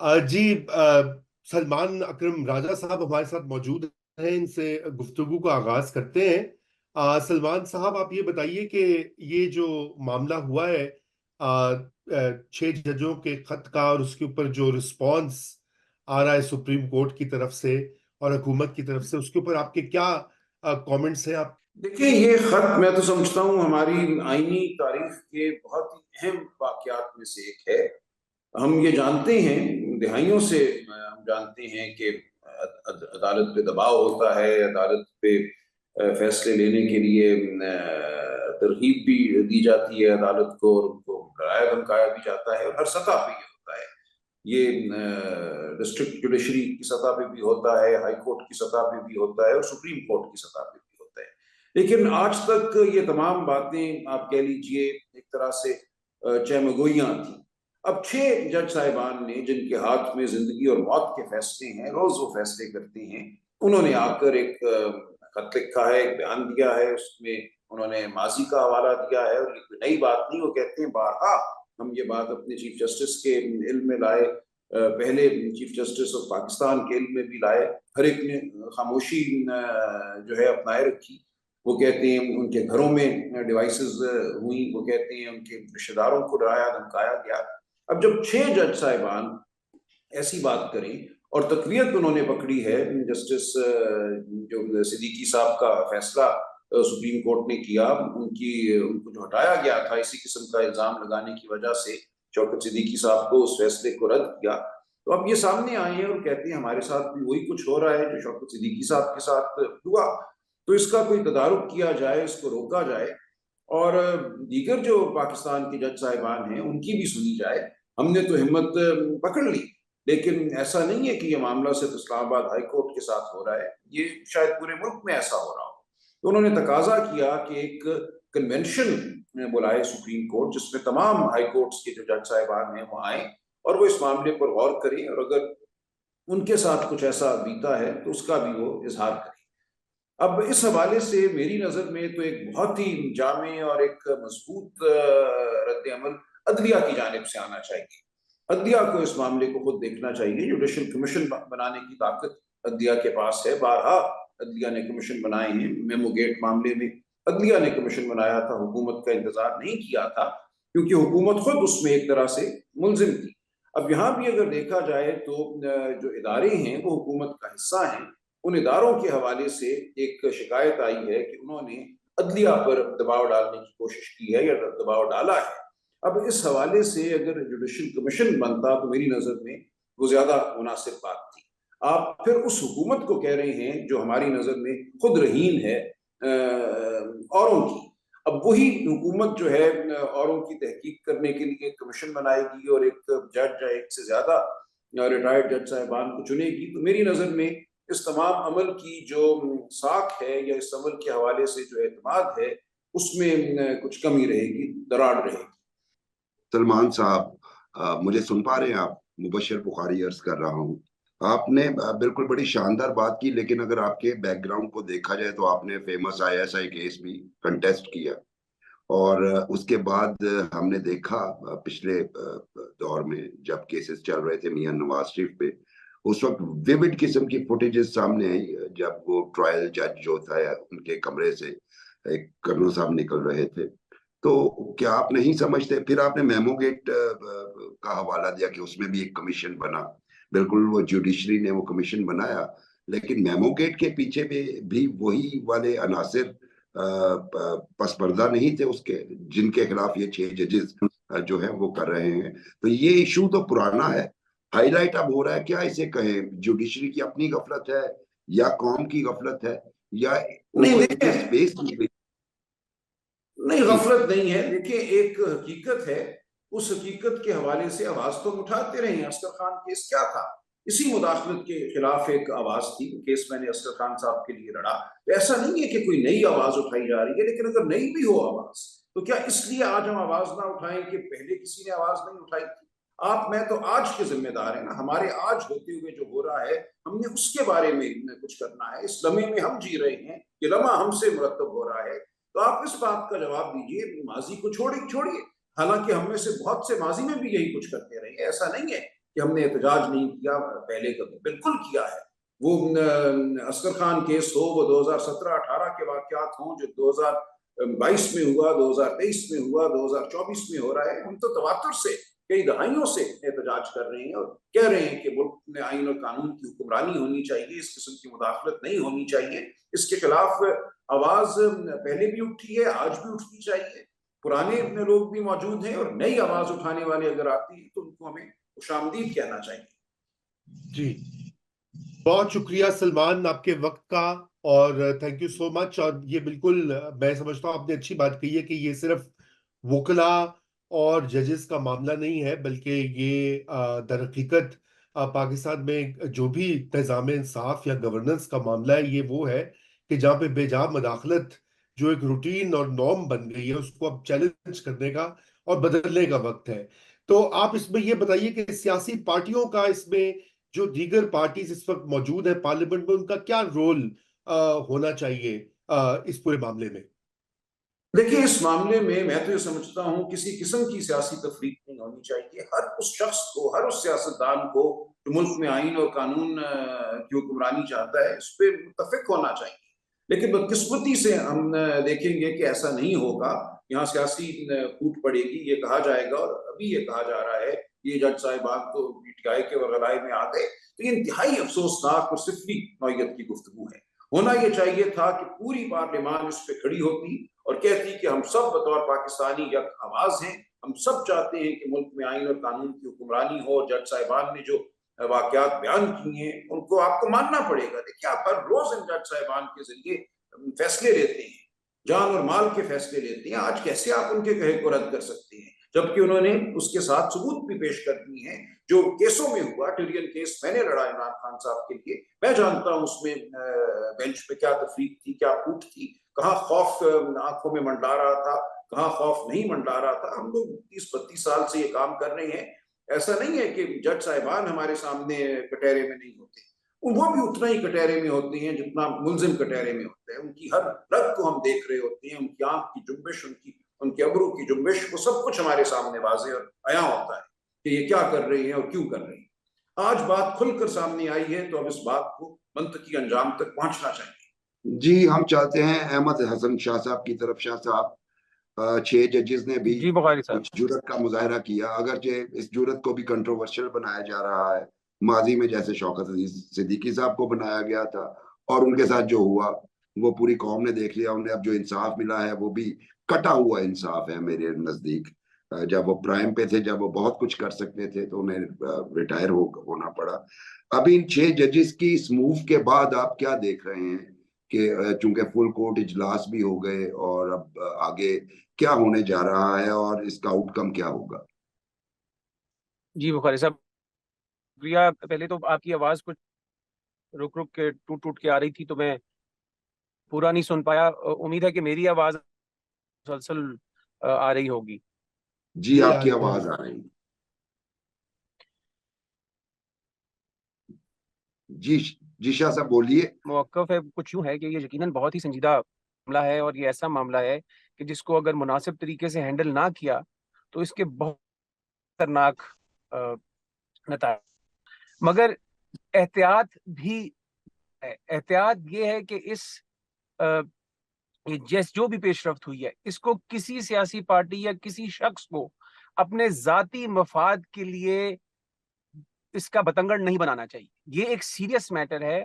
जी, सलमान अकरम राजा साहब हमारे साथ मौजूद हैं। इनसे गुफ्तगू का आगाज करते हैं। सलमान साहब, आप ये बताइए कि ये जो मामला हुआ है 6 जजों के खत का, और उसके ऊपर जो रिस्पॉन्स आ रहा है सुप्रीम कोर्ट की तरफ से और हुकूमत की तरफ से, उसके ऊपर आपके क्या कमेंट्स हैं? आप देखिए, ये खत मैं तो समझता हूँ हमारी आईनी तारीख के बहुत ही अहम वाकयात में से एक है। हम ये जानते हैं, दहाइयों से हम जानते हैं कि अदालत पे दबाव होता है, अदालत पे फैसले लेने के लिए तरगीब भी दी जाती है अदालत को, और उनको डराया धमकाया भी जाता है, और हर सतह पे ये होता है। ये डिस्ट्रिक्ट जुडिशरी की सतह पे भी होता है, हाई कोर्ट की सतह पे भी होता है, और सुप्रीम कोर्ट की सतह पे भी होता है। लेकिन आज तक ये तमाम बातें आप कह लीजिए एक तरह से चहमगोइयां थी। अब 6 जज साहिबान ने, जिनके हाथ में जिंदगी और मौत के फैसले हैं, रोज वो फैसले करते हैं, उन्होंने आकर एक खत लिखा है, एक बयान दिया है। उसमें उन्होंने माजी का हवाला दिया है, और ये कोई नई बात नहीं। वो कहते हैं बारहा हम ये बात अपने चीफ जस्टिस के इल्म में लाए, पहले चीफ जस्टिस ऑफ पाकिस्तान के इल्म में भी लाए, हर एक ने खामोशी जो है अपनाए रखी। वो कहते हैं उनके घरों में डिवाइसेस हुई, वो कहते हैं उनके रिश्तेदारों को डराया धमकाया गया। अब जब 6 जज साहिबान ऐसी बात करें, और तकरीयत उन्होंने पकड़ी है, जस्टिस जो सिद्दीकी साहब का फैसला सुप्रीम कोर्ट ने किया, उनको जो हटाया गया था इसी किस्म का इल्जाम लगाने की वजह से, शौकत सिद्दीकी साहब को, उस फैसले को रद्द किया। तो अब ये सामने आए हैं और कहते हैं हमारे साथ भी वही कुछ हो रहा है जो शौकत सिद्दीकी साहब के साथ हुआ। तो इसका कोई तदारुक किया जाए, इसको रोका जाए, और दीगर जो पाकिस्तान के जज साहिबान हैं उनकी भी सुनी जाए। हमने तो हिम्मत पकड़ ली, लेकिन ऐसा नहीं है कि ये मामला सिर्फ इस्लामाबाद हाई कोर्ट के साथ हो रहा है, ये शायद पूरे मुल्क में ऐसा हो रहा हो। तो उन्होंने तकाजा किया कि एक कन्वेंशन बुलाए सुप्रीम कोर्ट, जिसमें तमाम हाई कोर्ट्स के जो जज साहिबान हैं वो आए, और वो इस मामले पर गौर करें, और अगर उनके साथ कुछ ऐसा बीता है तो उसका भी वो इजहार करें। अब इस हवाले से मेरी नजर में तो एक बहुत ही जामे और एक मजबूत रद्द अमल अदलिया की जानिब से आना चाहिए। अदलिया को इस मामले को खुद देखना चाहिए। जुडिशल कमीशन बनाने की ताकत अदलिया के पास है। बारहा अदलिया ने कमीशन बनाए हैं। मेमो गेट मामले में अदलिया ने कमीशन बनाया था, हुकूमत का इंतजार नहीं किया था, क्योंकि हुकूमत खुद उसमें एक तरह से मुलजिम थी। अब यहाँ भी अगर देखा जाए तो जो इदारे हैं वो हुकूमत का हिस्सा हैं। उन इदारों के हवाले से एक शिकायत आई है कि उन्होंने अदलिया पर दबाव डालने की कोशिश की है या दबाव डाला है। अब इस हवाले से अगर जुडिशल कमीशन बनता तो मेरी नजर में वो ज्यादा मुनासिब बात थी। आप फिर उस हुकूमत को कह रहे हैं जो हमारी नजर में खुद रहीन है औरों की। अब वही हुकूमत जो है औरों की तहकीक करने के लिए कमीशन बनाएगी और एक जज या एक से ज्यादा रिटायर्ड जज साहिबान को चुनेगी, तो मेरी नजर में इस तमाम अमल की जो साख है या इस अमल के हवाले से जो एतमाद है उसमें कुछ कमी रहेगी, दरार रहेगी। सलमान साहब, मुझे सुन पा रहे हैं आप? मुबशर बुखारी अर्ज कर रहा हूँ। आपने बिल्कुल बड़ी शानदार बात की, लेकिन अगर आपके बैकग्राउंड को देखा जाए तो आपने फेमस आईएसआई केस भी कंटेस्ट किया, और उसके बाद हमने देखा पिछले दौर में जब केसेस चल रहे थे मियां नवाज शरीफ पे, उस वक्त विविड किस्म की फुटेजेस सामने आई जब वो ट्रायल जज जो था उनके कमरे से एक कर्नल साहब निकल रहे थे। तो क्या आप नहीं समझते? फिर आपने मेमो गेट का हवाला दिया कि उसमें भी एक कमीशन बना। बिल्कुल, वो जुडिशरी ने वो कमीशन बनाया, लेकिन मेमो गेट के पीछे भी वही वाले अनासिर पसपर्दा नहीं थे उसके, जिनके खिलाफ ये 6 जजेस जो है वो कर रहे हैं। तो ये इशू तो पुराना है, हाईलाइट अब हो रहा है। क्या इसे कहें, जुडिशरी की अपनी गफलत है या कौम की गफलत है, या नहीं उनको स्पेस नहीं, गफलत नहीं है। देखिए, एक हकीकत है, उस हकीकत के हवाले से आवाज तो उठाते रहे। असगर खान केस क्या था? इसी मुदाखलत के खिलाफ एक आवाज थी। केस मैंने असगर खान साहब के लिए लड़ा। तो ऐसा नहीं है कि कोई नई आवाज उठाई जा रही है, लेकिन अगर नई भी हो आवाज, तो क्या इसलिए आज हम आवाज ना उठाएं कि पहले किसी ने आवाज नहीं उठाई थी? आप मैं तो आज के जिम्मेदार हैं ना। हमारे आज होते हुए जो हो रहा है, हमने उसके बारे में कुछ करना है। इस लम्हे में हम जी रहे हैं, ये लम्हा हमसे मुरतब हो रहा है। तो आप इस बात का जवाब दीजिए, माजी को छोड़िए। हालांकि हम में से बहुत से माजी में भी यही कुछ करते रहे, ऐसा नहीं है کہ ہم نے احتجاج نہیں کیا پہلے کبھی، بالکل کیا ہے. وہ اصغر خان کیس ہو، وہ 2017-18 کے واقعات ہوں جو 2022 میں ہوا، 2023 میں ہوا، 2024 میں ہو رہا ہے، ہم تو تواتر سے کئی دہائیوں سے احتجاج کر رہے ہیں اور کہہ رہے ہیں کہ ملک میں آئین اور قانون کی حکمرانی ہونی چاہیے، اس قسم کی مداخلت نہیں ہونی چاہیے. اس کے خلاف آواز پہلے بھی اٹھی ہے، آج بھی اٹھنی چاہیے. پرانے لوگ بھی موجود ہیں اور نئی آواز اٹھانے والے اگر آتی ہیں تو ان کو ہمیں خوش آمدید کہنا چاہیے. جی بہت شکریہ سلمان آپ کے وقت کا، اور تھینک یو سو مچ. اور یہ بالکل میں سمجھتا ہوں آپ نے اچھی بات کہی ہے کہ یہ صرف وکلاء اور ججز کا معاملہ نہیں ہے، بلکہ یہ در حقیقت پاکستان میں جو بھی نظام انصاف یا گورننس کا معاملہ ہے، یہ وہ ہے کہ جہاں پہ بے جا مداخلت جو ایک روٹین اور نارم بن گئی ہے، اس کو اب چیلنج کرنے کا اور بدلنے کا وقت ہے. تو آپ اس میں یہ بتائیے کہ سیاسی پارٹیوں کا اس میں، جو دیگر پارٹیز اس وقت موجود ہیں پارلیمنٹ میں، ان کا کیا رول ہونا چاہیے اس پورے معاملے میں؟ دیکھیے اس معاملے میں تو یہ سمجھتا ہوں کسی قسم کی سیاسی تفریق نہیں ہونی چاہیے. ہر اس شخص کو، ہر اس سیاستدان کو جو ملک میں آئین اور قانون کی حکمرانی چاہتا ہے، اس پہ متفق ہونا چاہیے. لیکن بدقسمتی سے ہم دیکھیں گے کہ ایسا نہیں ہوگا. یہاں سیاسی پھوٹ پڑے گی، یہ کہا جائے گا، اور ابھی یہ کہا جا رہا ہے یہ جج صاحبان تو پی ٹی آئی کے وغیرہ میں آ گئے. تو یہ انتہائی افسوسناک اور صفری نوعیت کی گفتگو ہے. ہونا یہ چاہیے تھا کہ پوری پارلیمان اس پہ کھڑی ہوتی اور کہتی کہ ہم سب بطور پاکستانی یک آواز ہیں، ہم سب چاہتے ہیں کہ ملک میں آئین اور قانون کی حکمرانی ہو. اور جج صاحبان نے جو واقعات بیان کیے ہیں ان کو آپ کو ماننا پڑے گا. دیکھیے آپ ہر روز ان جج صاحبان کے ذریعے فیصلے لیتے ہیں، جان اور مال کے فیصلے لیتے ہیں. آج کیسے آپ ان کے کہے کو رد کر سکتے ہیں، جبکہ انہوں نے اس کے ساتھ ثبوت بھی پیش کر دی ہیں. جو کیسوں میں ہوا، ٹیرین کیس میں نے لڑا عمران خان صاحب کے لیے، میں جانتا ہوں اس میں بینچ پہ کیا تفریق تھی، کیا پھوٹ تھی، کہاں خوف آنکھوں میں منڈلا رہا تھا، کہاں خوف نہیں منڈلا رہا تھا. ہم لوگ 30-32 سال سے یہ کام کر رہے ہیں. ایسا نہیں ہے کہ جج صاحبان ہمارے سامنے کٹہرے میں نہیں ہوتے، وہ بھی اتنا ہی کٹہرے میں ہوتے ہیں جتنا ملزم کٹہرے میں ہوتے ہیں. ان کی ہر رگ کو ہم دیکھ رہے ہوتے ہیں، ان کی آنکھ کی جنبش، ان کے ابرو کی جنبش، وہ سب کچھ ہمارے سامنے واضح اور عیاں ہوتا ہے کہ یہ کیا کر رہے ہیں اور کیوں کر رہے ہیں. آج بات کھل کر سامنے آئی ہے تو اب اس بات کو منطقی انجام تک پہنچنا چاہیے. جی ہم چاہتے ہیں احمد حسن شاہ صاحب کی طرف، شاہ صاحب 6 ججز نے بھی جی بخاری صاحب کچھ جرت کا مظاہرہ کیا، اگرچہ اس جرت کو بھی کنٹروورشل بنایا جا رہا ہے. ماضی میں جیسے شوکت عزیز صدیقی صاحب کو بنایا گیا تھا، اور ان کے ساتھ جو ہوا وہ پوری قوم نے دیکھ لیا. انہیں اب جو انصاف ملا ہے وہ بھی کٹا ہوا انصاف ہے میرے نزدیک. جب وہ پرائم پہ تھے، جب وہ بہت کچھ کر سکتے تھے، تو انہیں ریٹائر ہونا پڑا. ابھی ان 6 ججز کی اس موو کے بعد آپ کیا دیکھ رہے ہیں کہ چونکہ فل کورٹ اجلاس بھی ہو گئے، اور اب آگے کیا ہونے جا رہا ہے اور اس کا آؤٹ کم کیا ہوگا؟ جی بخاری صاحب پہلے تو آپ کی آواز کچھ رک رک کے ٹوٹ کے آ رہی تھی تو میں پورا نہیں سن پایا. امید ہے کہ میری آواز مسلسل آ رہی ہوگی. جی آپ کی آواز آ رہی. جی شاہ صاحب بولیے. موقف ہے کچھ یوں ہے کہ یہ یقیناً بہت ہی سنجیدہ معاملہ ہے، اور یہ ایسا معاملہ ہے کہ جس کو اگر مناسب طریقے سے ہینڈل نہ کیا تو اس کے بہت خطرناک نتائج. مگر احتیاط یہ ہے کہ اس جو بھی پیش رفت ہوئی ہے، اس کو کسی سیاسی پارٹی یا کسی شخص کو اپنے ذاتی مفاد کے لیے اس کا بتنگڑ نہیں بنانا چاہیے. یہ ایک سیریس میٹر ہے